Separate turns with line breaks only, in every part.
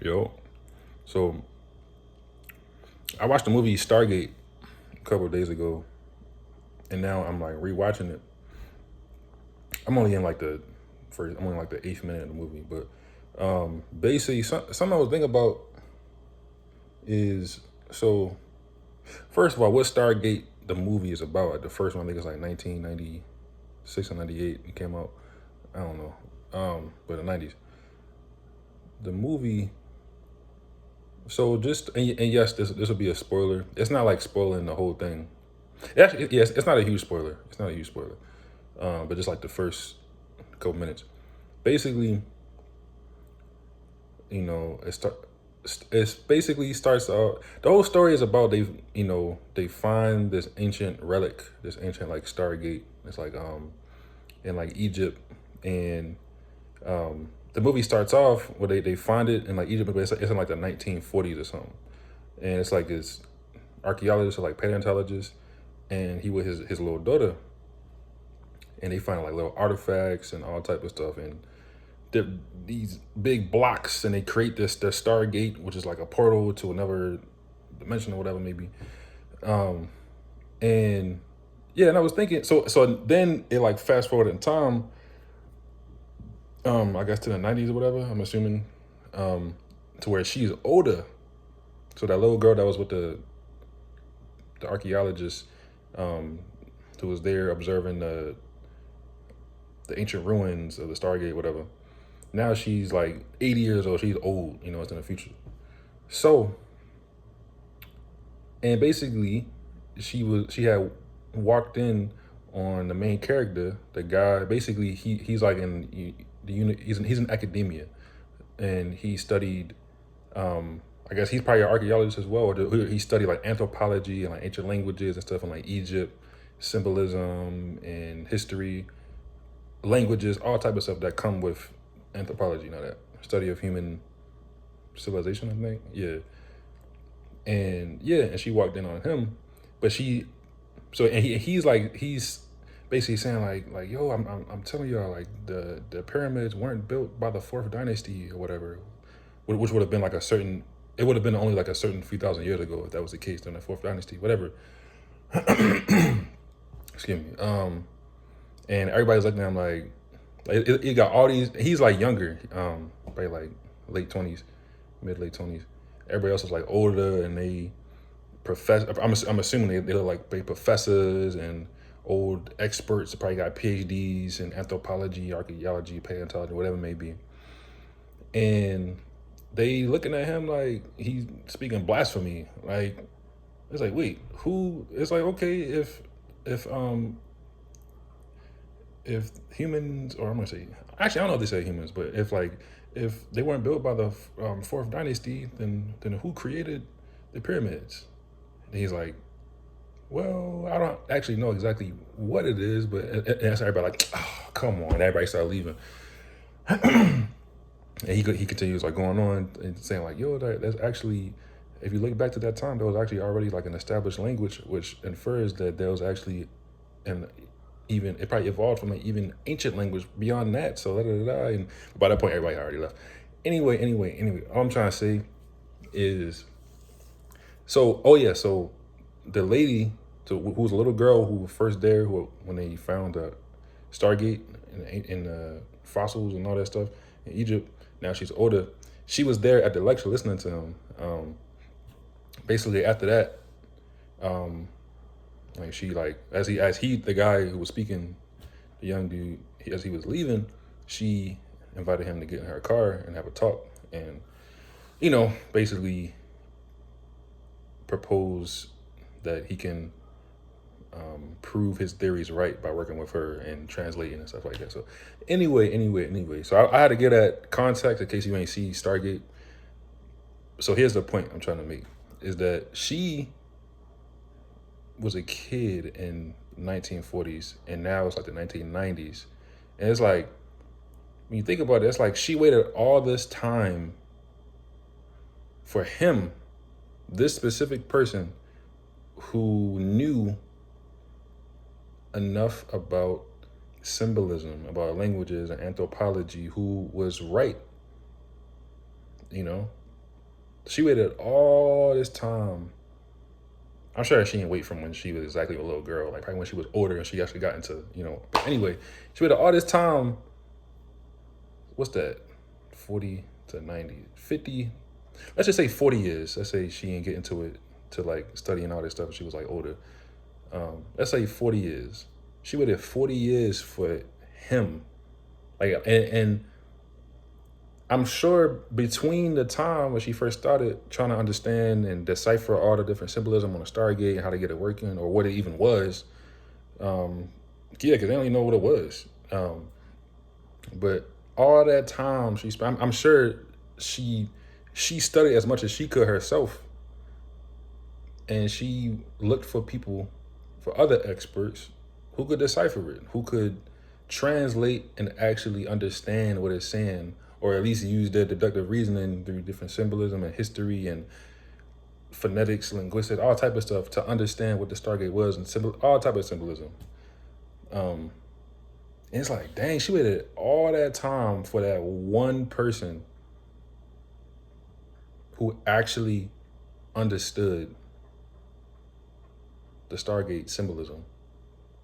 Yo, so I watched the movie Stargate a couple of days ago, and now I'm like rewatching it. I'm only in like the first, I'm only like the eighth minute of the movie, but basically, something I was thinking about is so. First of all, what Stargate the movie is about? Like the first one, I think it's like 1996 or 98. It came out. I don't know, but the 90s. The movie. So just and yes, this will be a spoiler. It's not like spoiling the whole thing. Actually, yes, it's not a huge spoiler. It's not a huge spoiler. But just like the first couple minutes. Basically, it's basically starts out. The whole story is about they find this ancient relic, this ancient like Stargate. It's like in like Egypt, and the movie starts off where they find it in like Egypt, but it's in like the 1940s or something, and it's like this archaeologist or like paleontologist, and he with his little daughter, and they find like little artifacts and all type of stuff, and these big blocks, and they create the Stargate, which is like a portal to another dimension or whatever maybe. And yeah, and I was thinking, so then it like fast forward in time, I guess to the 90s or whatever. I'm assuming, to where she's older. So that little girl that was with the archaeologist, who was there observing the ancient ruins of the Stargate, whatever. Now she's like 80 years old. She's old, it's in the future. So, and basically, she had walked in on the main character, the guy. Basically, he's like in the unit. He's in academia, and he studied. I guess he's probably an archaeologist as well. Or he studied like anthropology and like ancient languages and stuff in like Egypt, symbolism and history, languages, all type of stuff that come with anthropology. That study of human civilization, I think. Yeah. And yeah, and she walked in on him, but he's basically saying like yo, I'm telling y'all, like the pyramids weren't built by the Fourth Dynasty or whatever, which would have been like a certain, it would have been only like a certain few thousand years ago if that was the case during the Fourth Dynasty, whatever. Excuse me. And everybody's looking at him like it got all these. He's like younger, probably like late 20s, mid late 20s. Everybody else is like older, and they I'm assuming they look like they professors and old experts. They probably got PhDs in anthropology, archaeology, paleontology, whatever it may be. And they looking at him like he's speaking blasphemy. Like it's like, wait, who? It's like, okay, if if humans, or I'm gonna say, actually I don't know if they say humans, but if they weren't built by the Fourth Dynasty, then who created the pyramids? And he's like, well, I don't actually know exactly what it is, but and that's everybody like, oh, come on. Everybody started leaving. And he continues like going on and saying like, yo, that's actually, if you look back to that time, there was actually already like an established language, which infers that there was actually an even, it probably evolved from an even ancient language beyond that. So da, da, da, da. And by that point, everybody already left. Anyway, all I'm trying to say is, so oh yeah, so the lady, so who was a little girl who was first there, who when they found the Stargate and fossils and all that stuff in Egypt. Now she's older. She was there at the lecture listening to him. Basically, after that, like she like as he the guy who was speaking, the young dude, as he was leaving, she invited him to get in her car and have a talk, and basically propose that he can prove his theories right by working with her and translating and stuff like that. So anyway. So I had to get that context in case you ain't see Stargate. So here's the point I'm trying to make, is that she was a kid in 1940s, and now it's like the 1990s. And it's like, when you think about it, it's like she waited all this time for him, this specific person who knew enough about symbolism, about languages and anthropology, who was right, you know? She waited all this time. I'm sure she didn't wait from when she was exactly a little girl, like probably when she was older and she actually got into, But anyway, she waited all this time. What's that? 40 to 90, 50. Let's just say 40 years. Let's say she didn't get into it to like studying all this stuff. She was like older. Let's say 40 years. She waited 40 years for him. Like, and I'm sure between the time when she first started trying to understand and decipher all the different symbolism on the Stargate and how to get it working or what it even was, because they don't even know what it was. But all that time she spent, I'm sure she studied as much as she could herself, and she looked for people, for other experts who could decipher it, who could translate and actually understand what it's saying, or at least use their deductive reasoning through different symbolism and history and phonetics, linguistics, all type of stuff to understand what the Stargate was and all type of symbolism. And it's like, dang, she waited all that time for that one person who actually understood the Stargate symbolism,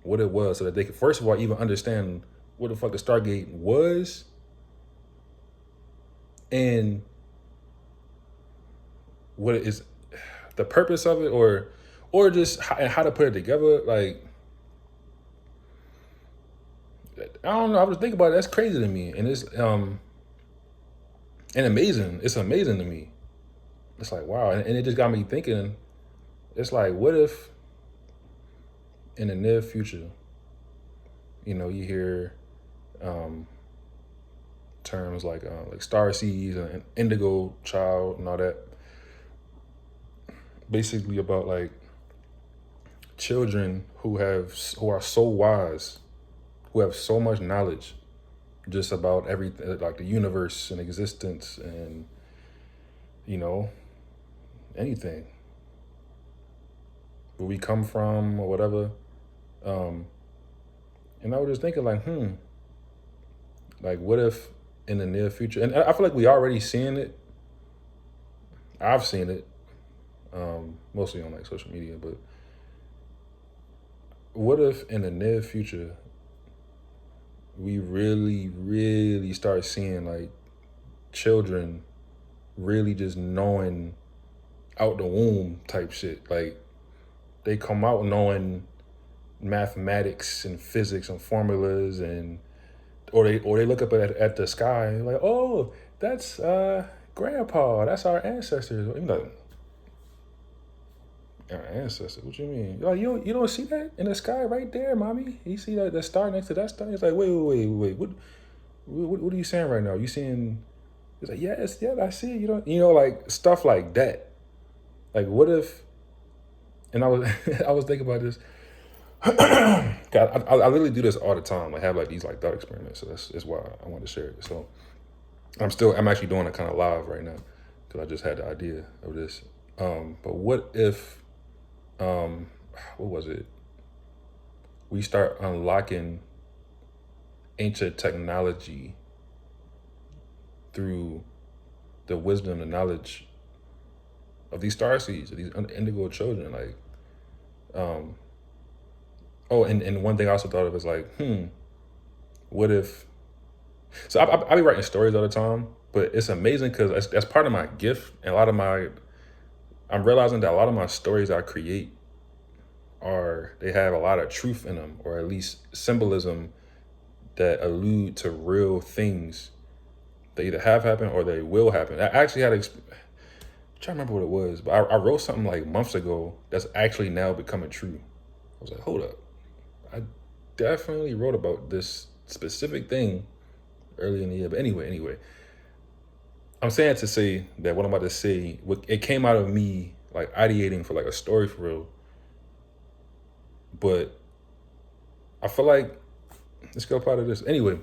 what it was, so that they could, first of all, even understand what the fuck the Stargate was and what it is, the purpose of it, or just how to put it together. Like, I don't know. I was thinking about it. That's crazy to me, and it's and amazing. It's amazing to me. It's like, wow, and it just got me thinking. It's like, what if in the near future, you hear terms like Starseeds and Indigo child and all that, basically about like children who are so wise, who have so much knowledge just about everything, like the universe and existence and anything, where we come from or whatever. And I was just thinking like, like what if in the near future, and I feel like we already seeing it. I've seen it, mostly on like social media, but what if in the near future we really, really start seeing like children really just knowing out the womb type shit. Like they come out knowing mathematics and physics and formulas, and or they look up at the sky like, oh, that's grandpa, that's our ancestors. Like, our ancestors? What you mean? Like, you don't see that in the sky right there, mommy? You see that the star next to that star? It's like, wait. What are you saying right now? You seeing? It's like, yes, yeah, I see it. Like stuff like that. Like, what if? And I was I was thinking about this. God, I literally do this all the time. I have like these like thought experiments. So that's why I wanted to share it. So I'm actually doing it kind of live right now because I just had the idea of this. But what if, what was it? We start unlocking ancient technology through the wisdom and knowledge of these starseeds, of these indigo children. Like, and one thing I also thought of is like, what if? So I be writing stories all the time, but it's amazing because that's part of my gift, and I'm realizing that a lot of my stories I create they have a lot of truth in them, or at least symbolism that allude to real things that either have happened or they will happen. I actually I'm trying to remember what it was, but I wrote something like months ago that's actually now becoming true. I was like, hold up. I definitely wrote about this specific thing early in the year. But anyway, I'm saying to say that what I'm about to say, it came out of me like ideating for like a story for real. But I feel like let's go part of this. Anyway,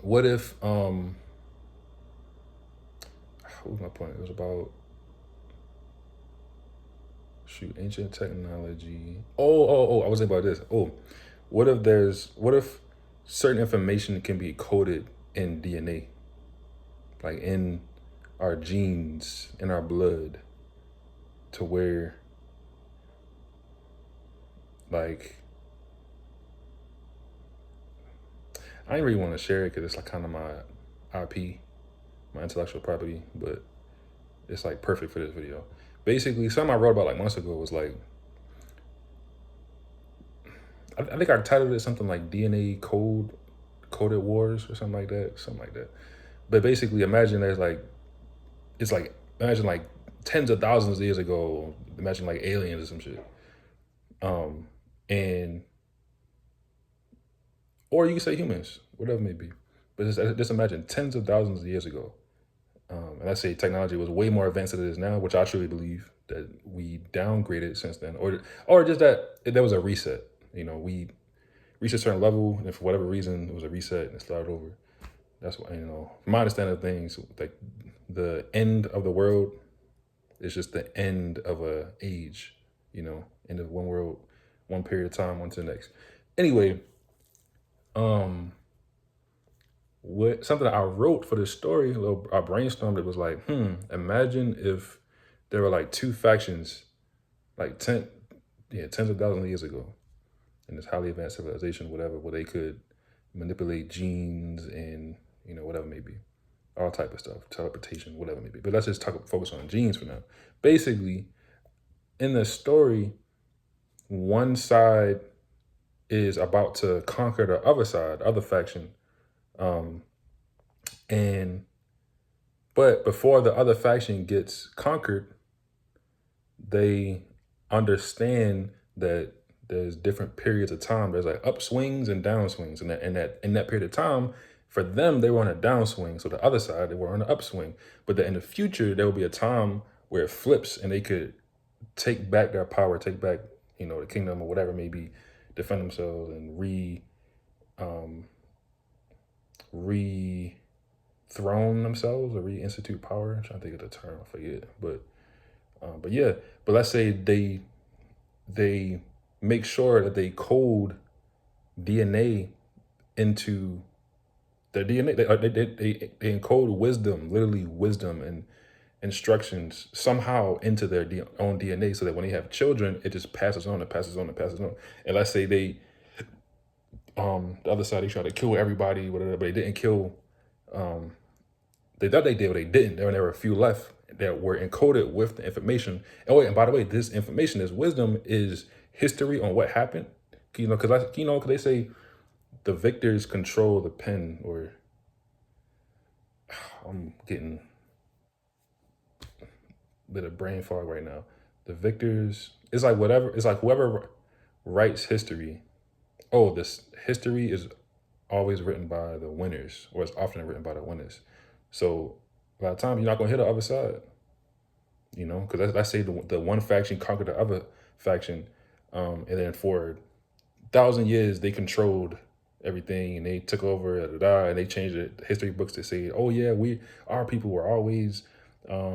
what if what was my point? It was about ancient technology. Oh, I was thinking about this. What if certain information can be coded in DNA? Like in our genes in our blood to where, like, I didn't really want to share it because it's like kind of my IP, my intellectual property, but it's like perfect for this video. Basically, something I wrote about like months ago was like, I think I titled it something like DNA coded wars or something like that. But basically, imagine there's like, it's like, imagine like tens of thousands of years ago, imagine like aliens or some shit. And, or you can say humans, whatever it may be. But just imagine tens of thousands of years ago. And I say technology was way more advanced than it is now, which I truly believe that we downgraded since then, or just that there was a reset. You know, we reached a certain level, and for whatever reason, it was a reset and it started over. That's why, you know, from my understanding of things, like the end of the world is just the end of a age, you know, end of one world, one period of time, one to the next. Anyway, what something that I wrote for this story, I brainstormed it, was like, imagine if there were like two factions, like tens of thousands of years ago, in this highly advanced civilization, whatever, where they could manipulate genes and, you know, whatever it may be, all type of stuff, teleportation, whatever it may be. But let's just focus on genes for now. Basically, in the story, one side is about to conquer the other side, the other faction. But before the other faction gets conquered, they understand that there's different periods of time. There's like upswings and downswings. And in that period of time, for them, they were on a downswing. So the other side, they were on an upswing. But that in the future, there will be a time where it flips and they could take back their power, take back, you know, the kingdom or whatever it may be, defend themselves and rethrone themselves or reinstitute power. I'm trying to think of the term, I forget. But yeah, but let's say they make sure that they code DNA into their DNA. They encode wisdom, literally wisdom and instructions somehow into their own DNA, so that when they have children, it just passes on and passes on and passes on. And let's say the other side, they try to kill everybody, whatever, but they didn't kill. They thought they did, but they didn't. There were a few left that were encoded with the information. And by the way, this information, this wisdom, is history on what happened. You know, because they say the victors control the pen, or I'm getting a bit of brain fog right now. The victors, it's like whatever. It's like whoever writes history. Oh, this history is always written by the winners, or it's often written by the winners. So by the time, you're not gonna hit the other side, you know, because let's say the one faction conquered the other faction, and then for 1,000 years they controlled everything and they took over, and they changed the history books to say, oh yeah, our people were always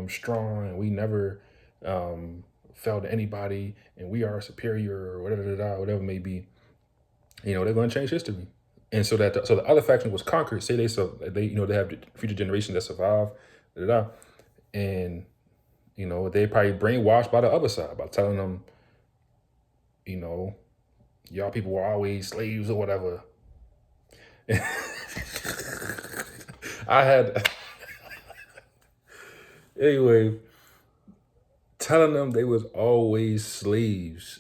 strong and we never fell to anybody and we are superior, or whatever it may be. You know, they're going to change history. And so the other faction was conquered. Say they have future generations that survive, and you know, they probably brainwashed by the other side by telling them, you know, y'all people were always slaves or whatever. Anyway, telling them they was always slaves,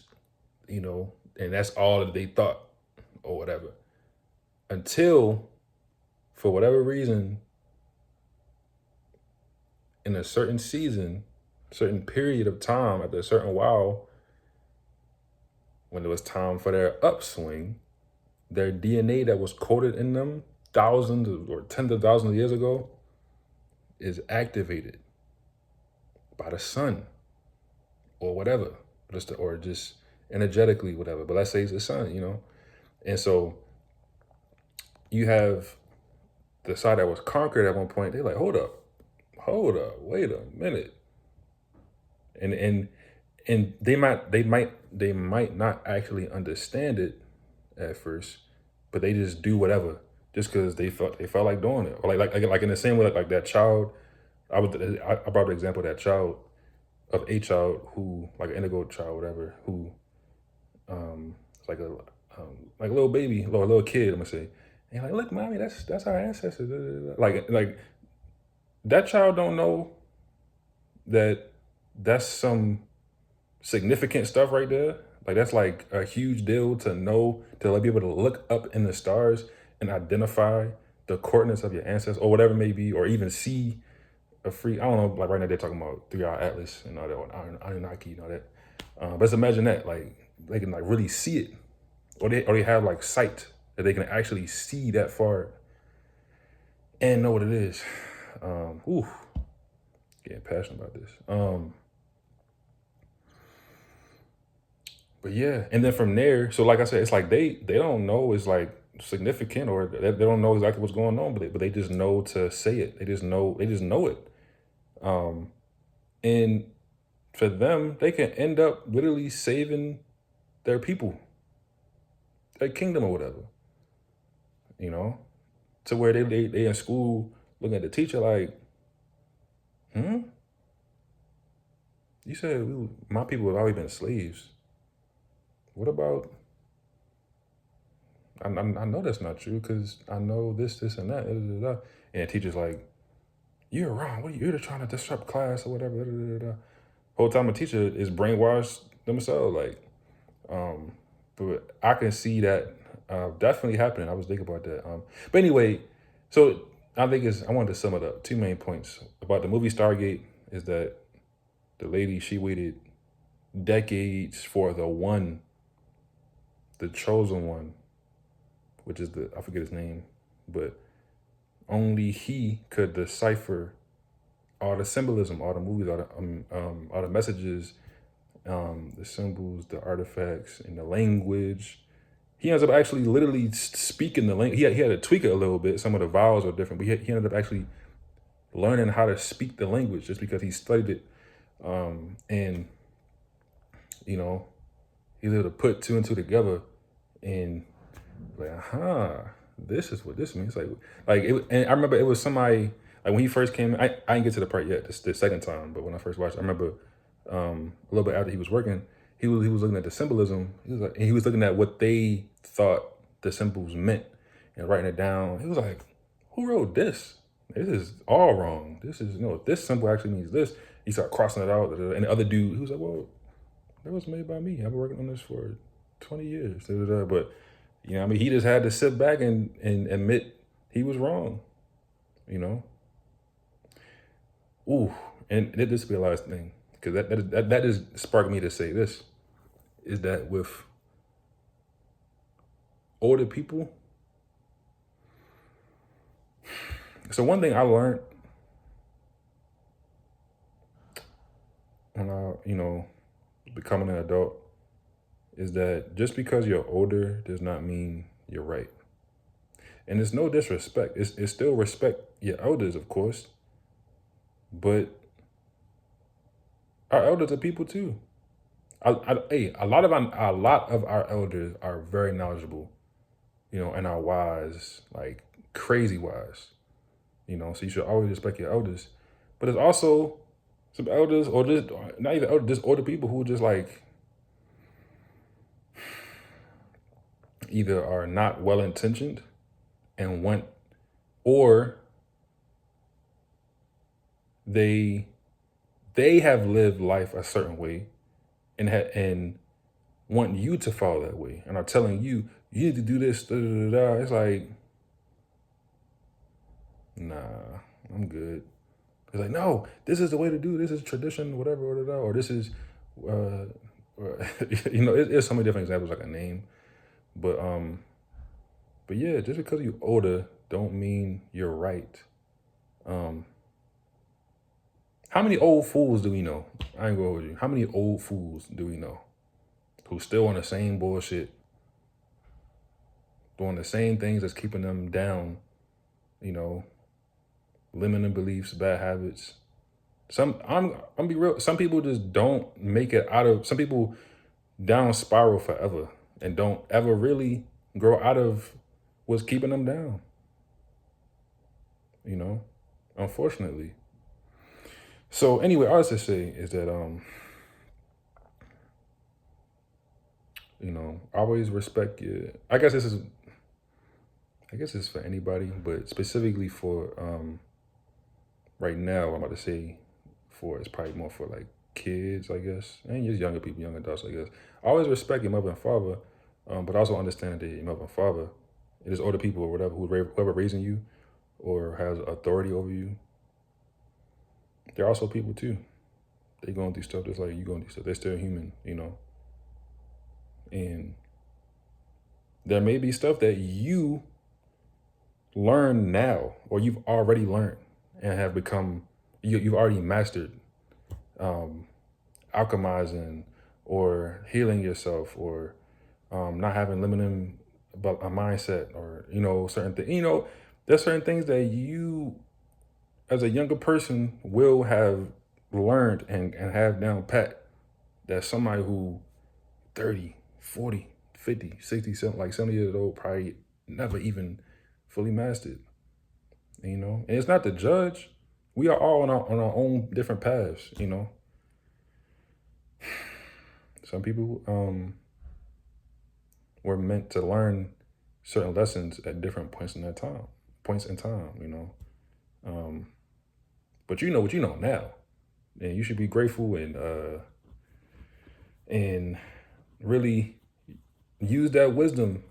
you know, and that's all that they thought or whatever. Until, for whatever reason, in a certain season, certain period of time, after a certain while, when it was time for their upswing, their DNA that was coded in them thousands or tens of thousands of years ago is activated by the sun or whatever, or just energetically, whatever. But let's say it's the sun, you know? And so you have the side that was conquered at one point. They're like, hold up, wait a minute. And they might not actually understand it at first, but they just do whatever just because they felt like doing it. Or like in the same way like that child I brought the example of that child, of a child who, like an indigo child, whatever, who it's like a little baby, or a little kid, I'm gonna say. And like, look, mommy, that's our ancestors. Da, da, da. Like that child don't know that that's some significant stuff right there. Like that's like a huge deal to know, to like be able to look up in the stars and identify the coordinates of your ancestors or whatever it may be, or even see a free. I don't know. Like right now they're talking about 3-hour atlas and all that, or Anunnaki and all that. But just imagine that, like they can like really see it, or they have like sight that they can actually see that far and know what it is. Ooh, getting passionate about this. But yeah, and then from there, so like I said, it's like they don't know it's like significant, or they don't know exactly what's going on, but they just know to say it. They just know it. And for them, they can end up literally saving their people, their kingdom or whatever, you know, to where they in school looking at the teacher like, you said my people have always been slaves. What about? I know that's not true because I know this, and that. Da, da, da, da. And the teacher's like, you're wrong. What are you? You're just trying to disrupt class or whatever. Da, da, da, da. Whole time a teacher is brainwashed themselves. Like, but I can see that definitely happening. I was thinking about that. But anyway, so I wanted to sum it up. Two main points about the movie Stargate is that the lady, she waited decades for the chosen one, which is I forget his name, but only he could decipher all the symbolism, all the movies, all the messages, the symbols, the artifacts, and the language. He ends up actually literally speaking the language. He had to tweak it a little bit. Some of the vowels are different, but he ended up actually learning how to speak the language just because he studied it. And, you know, he was able to put two and two together and like, this is what this means. And I remember it was somebody, like when he first came in, I didn't get to the part yet, the second time, but when I first watched it, I remember a little bit after he was working, he was looking at the symbolism. He was looking at what they thought the symbols meant and writing it down. He was like, who wrote this? This is all wrong. This is, this symbol actually means this. He started crossing it out. And the other dude, he was like, well, that was made by me. I've been working on this for 20 years. But, he just had to sit back and admit he was wrong, Ooh, and this will be the last thing, because that is sparked me to say this, is that with older people, so one thing I learned when becoming an adult, is that just because you're older does not mean you're right. And it's no disrespect. It's still respect your elders, of course. But our elders are people too. A lot of our elders are very knowledgeable, and are wise, like crazy wise. So you should always respect your elders. But there's also some elders, or just not even elders, just older people who just like either are not well intentioned and want, or they have lived life a certain way and want you to follow that way, and are telling you need to do this. Da, da, da, da. It's like, nah, I'm good. It's like, no, this is the way to do. This is tradition, whatever, or this is, it's so many different examples I can name, but yeah, just because you're older don't mean you're right. How many old fools do we know? I ain't gonna hold you. How many old fools do we know who still on the same bullshit, doing the same things that's keeping them down, limiting beliefs, bad habits? I'm be real. Some people just don't make it out of. Some people down spiral forever and don't ever really grow out of what's keeping them down. Unfortunately. So anyway, all I was to say is that always respect your. I guess it's for anybody, but specifically for right now, I'm about to say for it's probably more for like kids, I guess, and just younger people, young adults, I guess. Always respect your mother and father, but also understand that your mother and father, it is older people or whatever whoever raising you or has authority over you. They're also people too. They going through stuff just like you going through stuff. They're still human, and there may be stuff that you learn now or you've already learned and have become you've already mastered alchemizing or healing yourself or not having limiting but a mindset or certain things. There's certain things that you as a younger person will have learned and have down pat that somebody who 30, 40, 50, 60, something like 70 years old probably never even fully mastered. And it's not to judge. We are all on our own different paths. Some people were meant to learn certain lessons at different points in time. But you know what you know now, and you should be grateful and really use that wisdom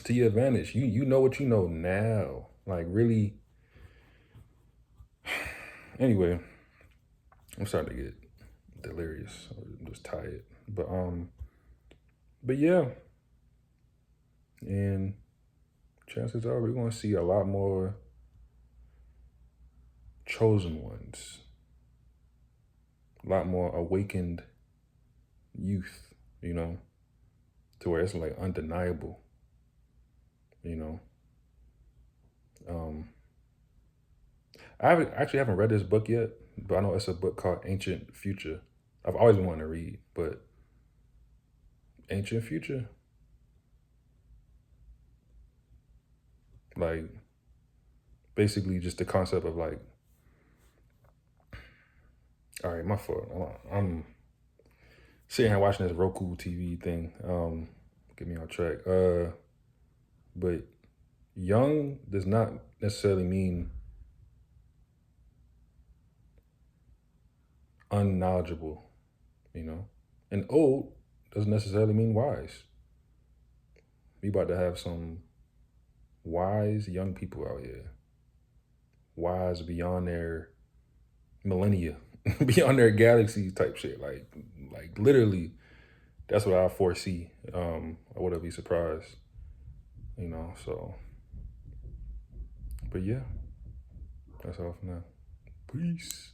to your advantage. You know what you know now, like really. Anyway, I'm starting to get delirious. I'm just tired, but yeah, and chances are we're going to see a lot more chosen ones, a lot more awakened youth, to where it's like undeniable, you know. Um, actually haven't read this book yet, but I know it's a book called Ancient Future. I've always been wanting to read, but Ancient Future, like basically just the concept of like, all right, my fault. I'm sitting here watching this Roku TV thing. Get me on track. But young does not necessarily mean unknowledgeable, and old doesn't necessarily mean wise. We about to have some wise young people out here, wise beyond their millennia, beyond their galaxies type shit. Like literally, that's what I foresee. I wouldn't be surprised, So, but yeah, that's all for now. Peace.